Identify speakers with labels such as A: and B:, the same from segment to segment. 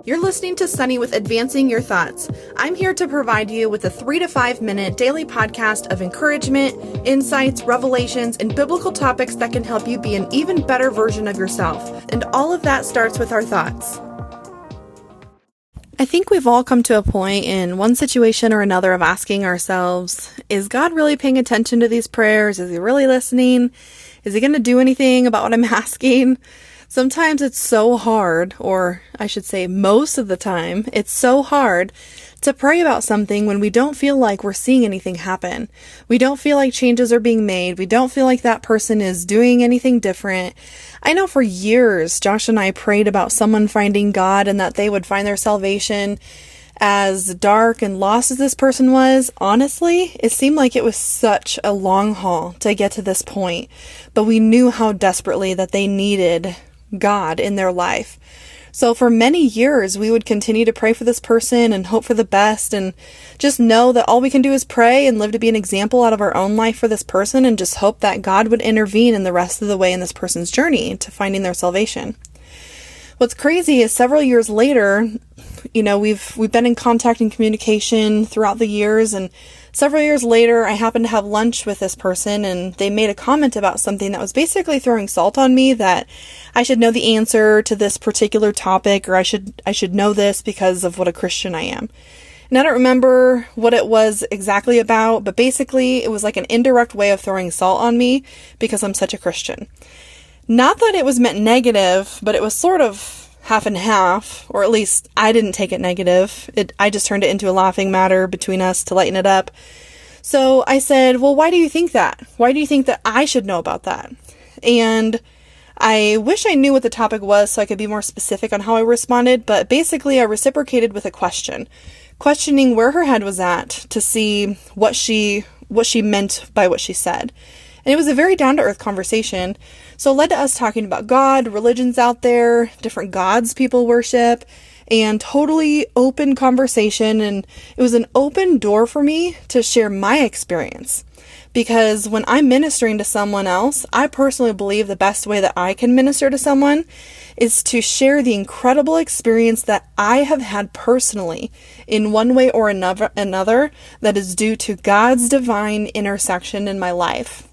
A: You're listening to Sunny with Advancing Your Thoughts. I'm here to provide you with a 3 to 5 minute daily podcast of encouragement, insights, revelations, and biblical topics that can help you be an even better version of yourself. And all of that starts with our thoughts. I think we've all come to a point in one situation or another of asking ourselves, is God really paying attention to these prayers? Is he really listening? Is he going to do anything about what I'm asking? Sometimes it's so hard, or I should say most of the time, it's so hard to pray about something when we don't feel like we're seeing anything happen. We don't feel like changes are being made. We don't feel like that person is doing anything different. I know for years, Josh and I prayed about someone finding God and that they would find their salvation. As dark and lost as this person was, honestly, it seemed like it was such a long haul to get to this point. But we knew how desperately that they needed God in their life. So for many years, we would continue to pray for this person and hope for the best and just know that all we can do is pray and live to be an example out of our own life for this person and just hope that God would intervene in the rest of the way in this person's journey to finding their salvation. What's crazy is several years later, we've been in contact and communication throughout the years, and several years later, I happened to have lunch with this person, and they made a comment about something that was basically throwing salt on me, that I should know the answer to this particular topic, or I should know this because of what a Christian I am. And I don't remember what it was exactly about, but basically it was like an indirect way of throwing salt on me because I'm such a Christian. Not that it was meant negative, but it was sort of half and half, or at least I didn't take it negative. I just turned it into a laughing matter between us to lighten it up. So I said, well, why do you think that? Why do you think that I should know about that? And I wish I knew what the topic was so I could be more specific on how I responded, but basically I reciprocated with a question, questioning where her head was at to see what she meant by what she said. And it was a very down-to-earth conversation. So it led to us talking about God, religions out there, different gods people worship, and totally open conversation. And it was an open door for me to share my experience. Because when I'm ministering to someone else, I personally believe the best way that I can minister to someone is to share the incredible experience that I have had personally in one way or another that is due to God's divine intersection in my life.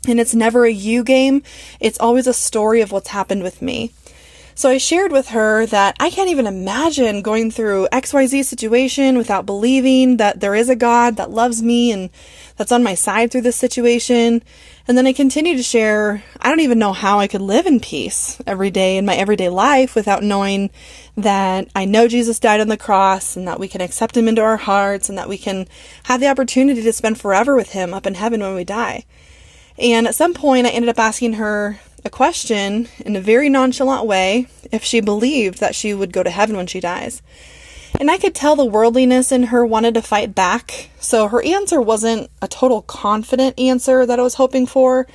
A: And it's never a you game. It's always a story of what's happened with me. So I shared with her that I can't even imagine going through XYZ situation without believing that there is a God that loves me and that's on my side through this situation. And then I continued to share, I don't even know how I could live in peace every day in my everyday life without knowing that I know Jesus died on the cross and that we can accept him into our hearts and that we can have the opportunity to spend forever with him up in heaven when we die. And at some point, I ended up asking her a question in a very nonchalant way if she believed that she would go to heaven when she dies. And I could tell the worldliness in her wanted to fight back. So her answer wasn't a total confident answer that I was hoping for.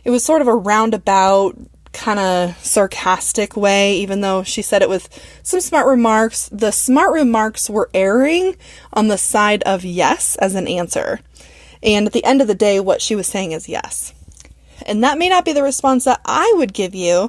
A: It was sort of a roundabout, kind of sarcastic way, even though she said it with some smart remarks. The smart remarks were erring on the side of yes as an answer. And at the end of the day, what she was saying is yes. And that may not be the response that I would give you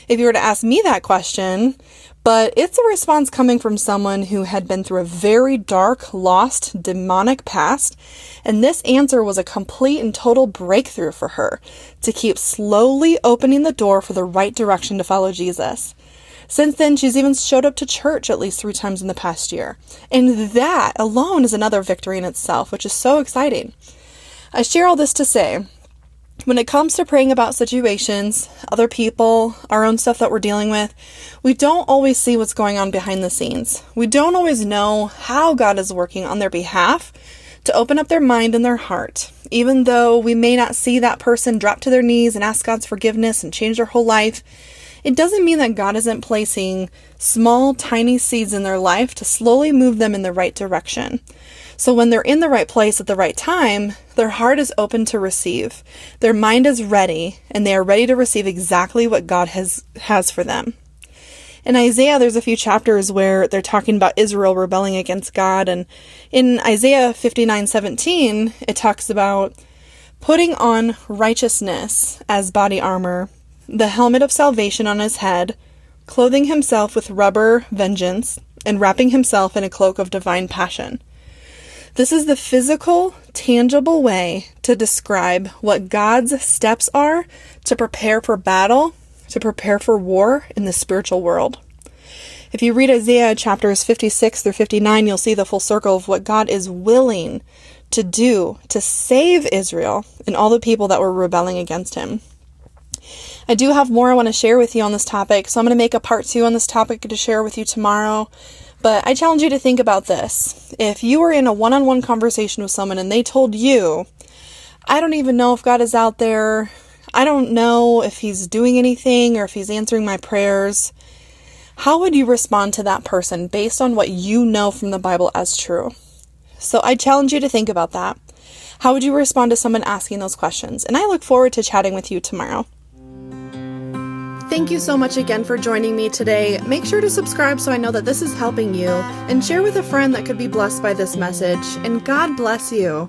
A: if you were to ask me that question, but it's a response coming from someone who had been through a very dark, lost, demonic past. And this answer was a complete and total breakthrough for her to keep slowly opening the door for the right direction to follow Jesus. Since then, she's even showed up to church at least 3 times in the past year. And that alone is another victory in itself, which is so exciting. I share all this to say, when it comes to praying about situations, other people, our own stuff that we're dealing with, we don't always see what's going on behind the scenes. We don't always know how God is working on their behalf to open up their mind and their heart. Even though we may not see that person drop to their knees and ask God's forgiveness and change their whole life, it doesn't mean that God isn't placing small, tiny seeds in their life to slowly move them in the right direction. So when they're in the right place at the right time, their heart is open to receive. Their mind is ready, and they are ready to receive exactly what God has for them. In Isaiah, there's a few chapters where they're talking about Israel rebelling against God. And in Isaiah 59:17, it talks about putting on righteousness as body armor, the helmet of salvation on his head, clothing himself with rubber vengeance, and wrapping himself in a cloak of divine passion. This is the physical, tangible way to describe what God's steps are to prepare for battle, to prepare for war in the spiritual world. If you read Isaiah chapters 56 through 59, you'll see the full circle of what God is willing to do to save Israel and all the people that were rebelling against him. I do have more I want to share with you on this topic, so I'm going to make a part 2 on this topic to share with you tomorrow. But I challenge you to think about this. If you were in a one-on-one conversation with someone and they told you, I don't even know if God is out there, I don't know if he's doing anything or if he's answering my prayers, how would you respond to that person based on what you know from the Bible as true? So I challenge you to think about that. How would you respond to someone asking those questions? And I look forward to chatting with you tomorrow. Thank you so much again for joining me today. Make sure to subscribe so I know that this is helping you, and share with a friend that could be blessed by this message. And God bless you.